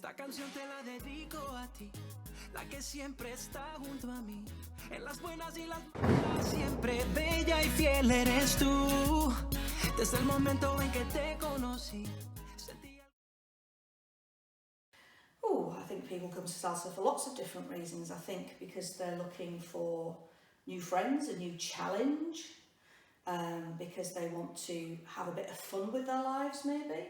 Esta canción te la dedico a ti, la que siempre está junto a mí. En las buenas y las malas, siempre bella y fiel eres tú. Desde el momento en que te conocí. Oh, I think people come to salsa for lots of different reasons. I think because they're looking for new friends, a new challenge, because they want to have a bit of fun with their lives maybe,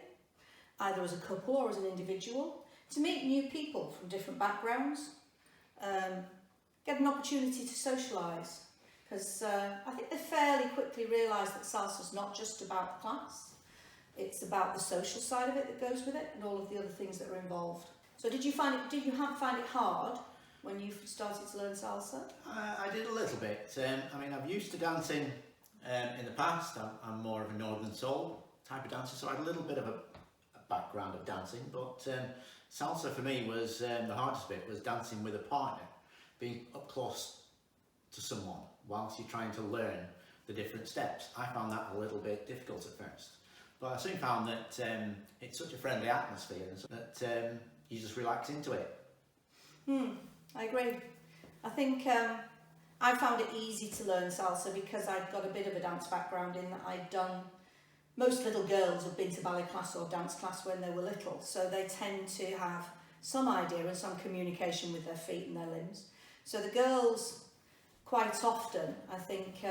either as a couple or as an individual, to meet new people from different backgrounds, get an opportunity to socialise, because I think they fairly quickly realise that salsa's not just about the class, it's about the social side of it that goes with it and all of the other things that are involved. So did you find it hard when you started to learn salsa? I did a little bit. I mean, I'm used to dancing in the past. I'm more of a northern soul type of dancer, so I had a little bit of a background of dancing, but salsa for me was the hardest bit, was dancing with a partner, being up close to someone whilst you're trying to learn the different steps. I found that a little bit difficult at first, but I soon found that it's such a friendly atmosphere that you just relax into it. I agree. I think I found it easy to learn salsa because I'd got a bit of a dance background in that I'd done. Most little girls have been to ballet class or dance class when they were little, so they tend to have some idea and some communication with their feet and their limbs. So the girls quite often, I think,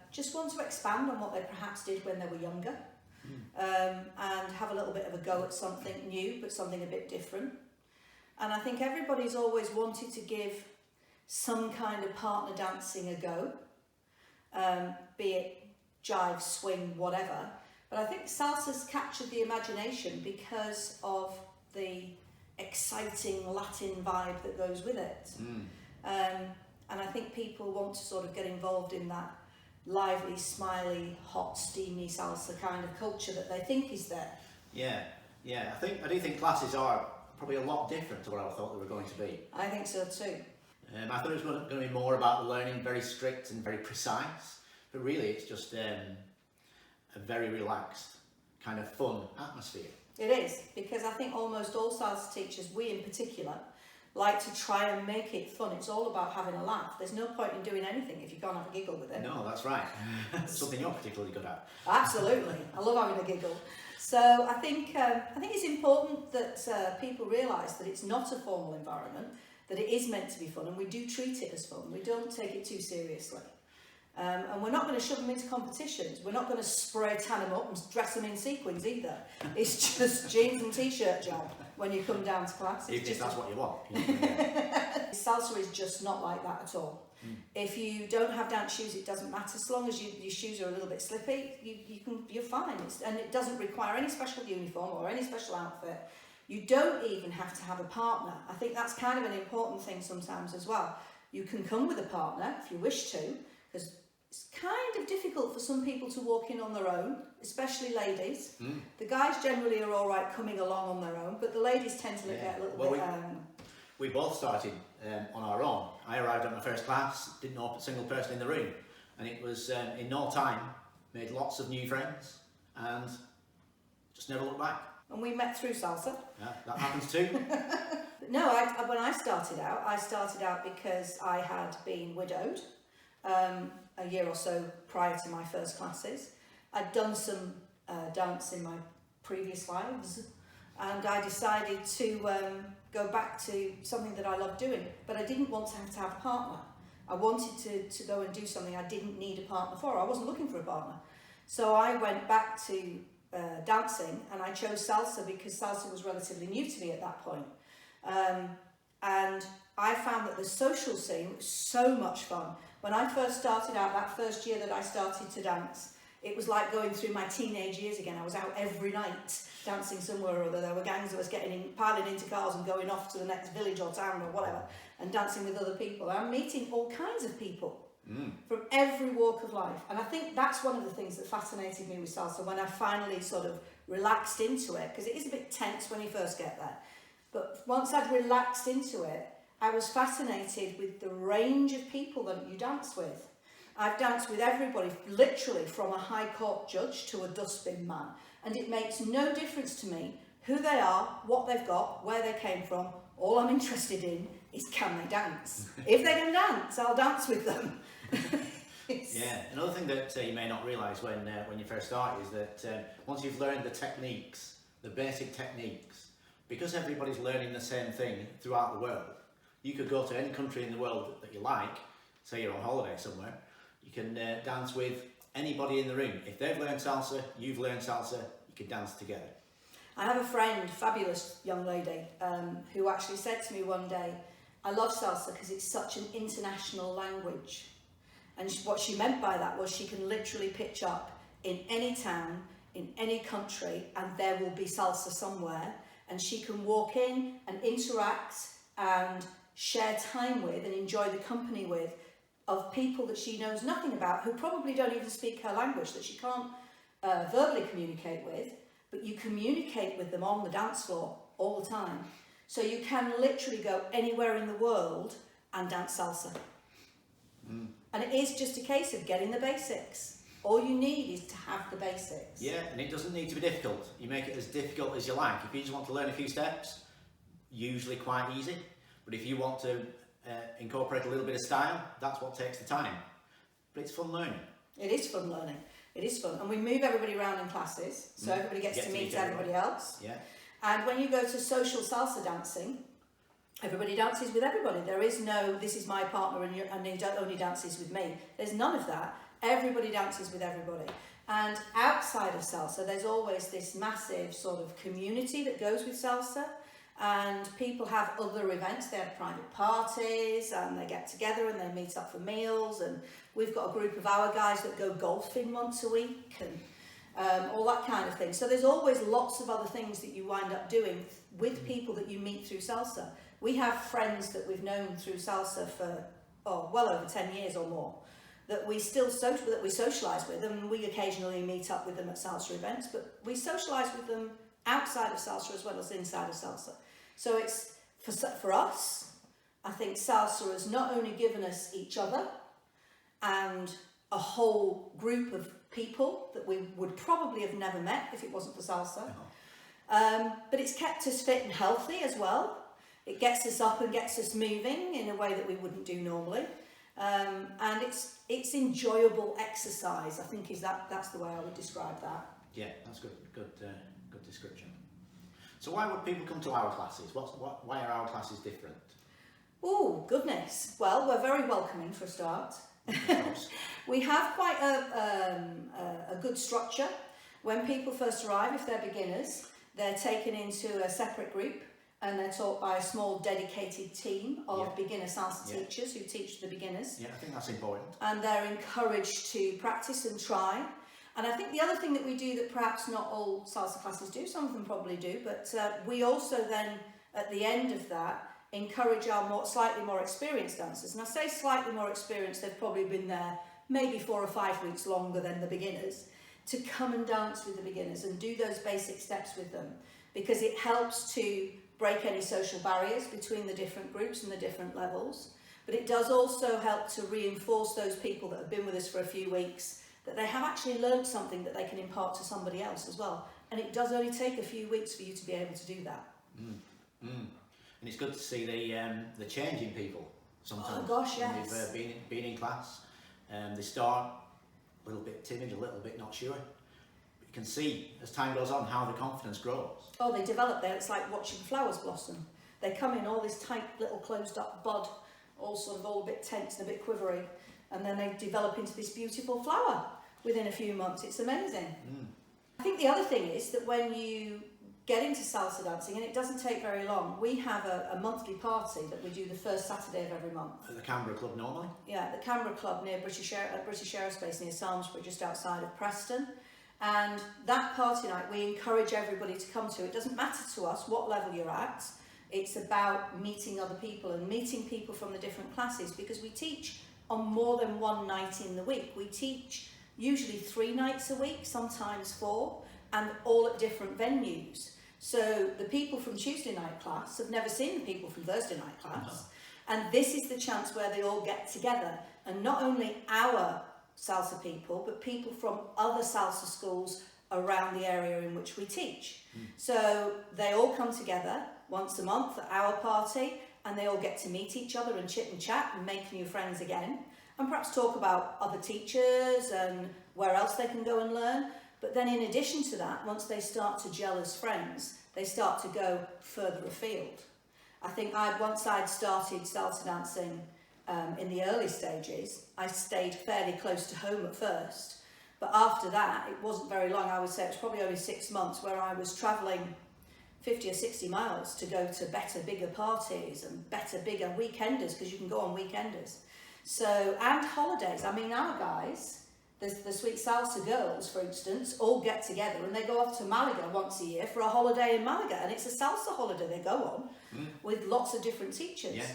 just want to expand on what they perhaps did when they were younger, and have a little bit of a go at something new, but something a bit different. And I think everybody's always wanted to give some kind of partner dancing a go, be it jive, swing, whatever. But I think salsa's captured the imagination because of the exciting Latin vibe that goes with it. And I think people want to sort of get involved in that lively, smiley, hot, steamy salsa kind of culture that they think is there. Yeah. I do think classes are probably a lot different to what I thought they were going to be. I think so too. I thought it was going to be more about the learning, very strict and very precise, but really it's just a very relaxed, kind of fun atmosphere. It is, because I think almost all salsa teachers, we in particular, like to try and make it fun. It's all about having a laugh. There's no point in doing anything if you can't have a giggle with it. No, that's right. Something you're particularly good at. Absolutely. I love having a giggle. So I think it's important that people realise that it's not a formal environment, that it is meant to be fun, and we do treat it as fun. We don't take it too seriously. And we're not going to shove them into competitions. We're not going to spray tan them up and dress them in sequins either. It's just jeans and t-shirt job when you come down to class. Even if that's what you want. Salsa is just not like that at all. If you don't have dance shoes, it doesn't matter. As long as your shoes are a little bit slippy, you're fine. And it doesn't require any special uniform or any special outfit. You don't even have to have a partner. I think that's kind of an important thing sometimes as well. You can come with a partner if you wish to, because it's kind of difficult for some people to walk in on their own, especially ladies. The guys generally are all right coming along on their own, but the ladies tend to get a little bit... We both started on our own. I arrived at my first class, didn't know a single person in the room, and it was in no time, made lots of new friends, and just never looked back. And we met through salsa. Yeah, that happens too. No, when I started out because I had been widowed a year or so prior to my first classes. I'd done some dance in my previous lives, and I decided to go back to something that I loved doing, but I didn't want to have a partner. I wanted to go and do something I didn't need a partner for. I wasn't looking for a partner. So I went back to dancing, and I chose salsa because salsa was relatively new to me at that point. And I found that the social scene was so much fun. When I first started out, that first year that I started to dance, it was like going through my teenage years again. I was out every night dancing somewhere or other. There were gangs of us piling into cars and going off to the next village or town or whatever, and dancing with other people. I'm meeting all kinds of people from every walk of life. And I think that's one of the things that fascinated me with salsa when I finally sort of relaxed into it, because it is a bit tense when you first get there. But once I'd relaxed into it, I was fascinated with the range of people that you dance with. I've danced with everybody, literally from a high court judge to a dustbin man. And it makes no difference to me who they are, what they've got, where they came from. All I'm interested in is, can they dance? If they can dance, I'll dance with them. Yeah, another thing that you may not realise when you first start is that once you've learned the techniques, the basic techniques, because everybody's learning the same thing throughout the world, you could go to any country in the world that you like, say you're on holiday somewhere, you can dance with anybody in the room. If they've learned salsa, you've learned salsa, you can dance together. I have a friend, fabulous young lady, who actually said to me one day, I love salsa because it's such an international language. And what she meant by that was she can literally pitch up in any town, in any country, and there will be salsa somewhere. And she can walk in and interact and share time with and enjoy the company with of people that she knows nothing about, who probably don't even speak her language, that she can't verbally communicate with, but you communicate with them on the dance floor all the time. So you can literally go anywhere in the world and dance salsa. And it is just a case of getting the basics. All you need is to have the basics. Yeah, and it doesn't need to be difficult. You make it as difficult as you like. If you just want to learn a few steps, usually quite easy. But if you want to incorporate a little bit of style, that's what takes the time. But it's fun learning. It is fun learning. It is fun. And we move everybody around in classes, so everybody gets to meet everybody else. Yeah. And when you go to social salsa dancing, everybody dances with everybody. There is no, this is my partner and he only dances with me. There's none of that. Everybody dances with everybody. And outside of salsa, there's always this massive sort of community that goes with salsa. And people have other events. They have private parties and they get together and they meet up for meals. And we've got a group of our guys that go golfing once a week and all that kind of thing. So there's always lots of other things that you wind up doing with people that you meet through salsa. We have friends that we've known through salsa for well over 10 years or more that we still socialise with, and we occasionally meet up with them at salsa events, but we socialise with them outside of salsa as well as inside of salsa. So it's for us, I think salsa has not only given us each other and a whole group of people that we would probably have never met if it wasn't for salsa, but it's kept us fit and healthy as well. It gets us up and gets us moving in a way that we wouldn't do normally. And it's enjoyable exercise, I think that's the way I would describe that. Yeah, that's good description. So why would people come to our classes? Why are our classes different? Oh, goodness. Well, we're very welcoming for a start. We have quite a good structure. When people first arrive, if they're beginners, they're taken into a separate group and they're taught by a small dedicated team of beginner salsa teachers who teach the beginners. Yeah, I think that's important. And they're encouraged to practice and try. And I think the other thing that we do that perhaps not all salsa classes do, some of them probably do, but we also then, at the end of that, encourage our slightly more experienced dancers. And I say slightly more experienced, they've probably been there maybe 4 or 5 weeks longer than the beginners, to come and dance with the beginners and do those basic steps with them, because it helps to break any social barriers between the different groups and the different levels. But it does also help to reinforce those people that have been with us for a few weeks, that they have actually learned something that they can impart to somebody else as well. And it does only take a few weeks for you to be able to do that. And it's good to see the change in people sometimes. Oh gosh, yes. When they've been in class, they start a little bit timid, a little bit not sure. But you can see as time goes on how the confidence grows. Oh, they develop there. It's like watching flowers blossom. They come in all this tight little closed up bud, all a bit tense and a bit quivery, and then they develop into this beautiful flower within a few months. It's amazing. I think the other thing is that when you get into salsa dancing, and it doesn't take very long, we have a monthly party that we do the first Saturday of every month. At the Canberra Club normally? Yeah, the Canberra Club near British Aerospace, near Samlesbury, just outside of Preston. And that party night we encourage everybody to come to. It doesn't matter to us what level you're at. It's about meeting other people and meeting people from the different classes, because we teach on more than one night in the week. We teach usually 3 nights a week, sometimes 4, and all at different venues. So the people from Tuesday night class have never seen the people from Thursday night class. And this is the chance where they all get together. And not only our salsa people, but people from other salsa schools around the area in which we teach. So they all come together once a month at our party, and they all get to meet each other and chit and chat and make new friends again, and perhaps talk about other teachers and where else they can go and learn. But then in addition to that, once they start to gel as friends, they start to go further afield. I think once I'd started salsa dancing in the early stages, I stayed fairly close to home at first. But after that, it wasn't very long. I would say it was probably only 6 months where I was travelling 50 or 60 miles to go to better, bigger parties and better, bigger weekenders, because you can go on weekenders. So, and holidays. I mean, our guys, the Sweet Salsa girls, for instance, all get together and they go off to Malaga once a year for a holiday in Malaga. And it's a salsa holiday they go on with lots of different teachers. Yeah.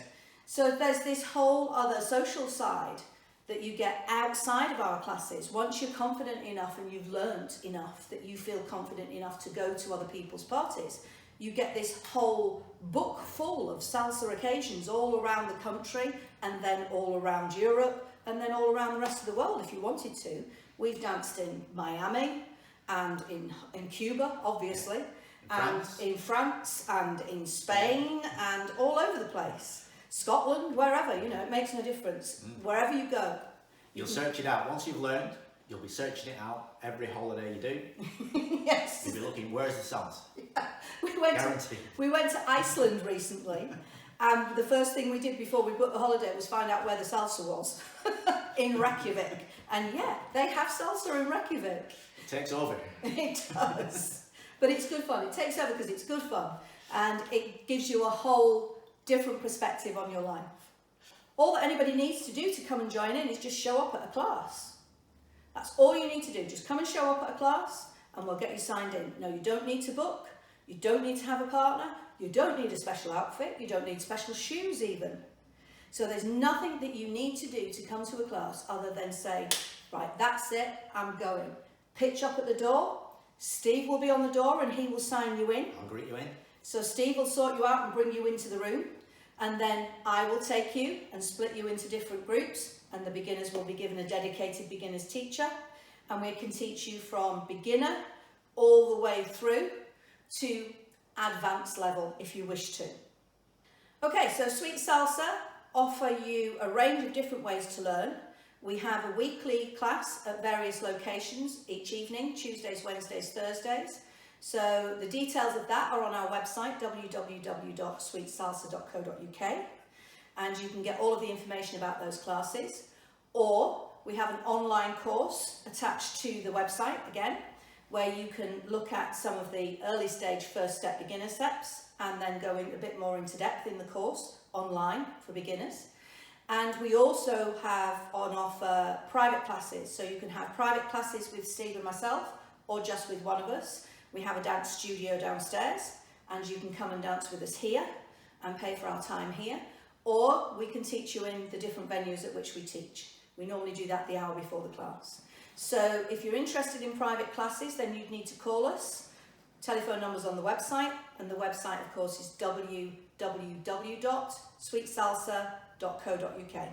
So there's this whole other social side that you get outside of our classes. Once you're confident enough and you've learned enough that you feel confident enough to go to other people's parties, you get this whole book full of salsa occasions all around the country, and then all around Europe, and then all around the rest of the world if you wanted to. We've danced in Miami and in Cuba, obviously, and in France and in Spain and all over the place. Scotland, wherever, you know, it makes no difference. Wherever you go. You'll search it out. Once you've learned, you'll be searching it out every holiday you do. Yes. You'll be looking, where's the salsa? Yeah. Guaranteed. We went to Iceland recently, and the first thing we did before we booked the holiday was find out where the salsa was in Reykjavik. And yeah, they have salsa in Reykjavik. It takes over. It does. But it's good fun. It takes over because it's good fun, and it gives you a whole different perspective on your life. All that anybody needs to do to come and join in is just show up at a class. That's all you need to do. Just come and show up at a class and we'll get you signed in. No, you don't need to book. You don't need to have a partner. You don't need a special outfit. You don't need special shoes even. So there's nothing that you need to do to come to a class other than say, right, that's it, I'm going. Pitch up at the door. Steve will be on the door and he will sign you in. I'll greet you in. So Steve will sort you out and bring you into the room, and then I will take you and split you into different groups, and the beginners will be given a dedicated beginners teacher, and we can teach you from beginner all the way through to advanced level if you wish to. Okay, so Sweet Salsa offer you a range of different ways to learn. We have a weekly class at various locations each evening, Tuesdays, Wednesdays, Thursdays. So the details of that are on our website, www.sweetsalsa.co.uk, and you can get all of the information about those classes. Or we have an online course attached to the website again, where you can look at some of the early stage first step beginner steps and then go in a bit more into depth in the course online for beginners. And we also have on offer private classes, so you can have private classes with Steve and myself or just with one of us. We have a dance studio downstairs and you can come and dance with us here and pay for our time here, or we can teach you in the different venues at which we teach. We normally do that the hour before the class. So if you're interested in private classes, then you'd need to call us. Telephone numbers on the website, and the website of course is www.sweetsalsa.co.uk.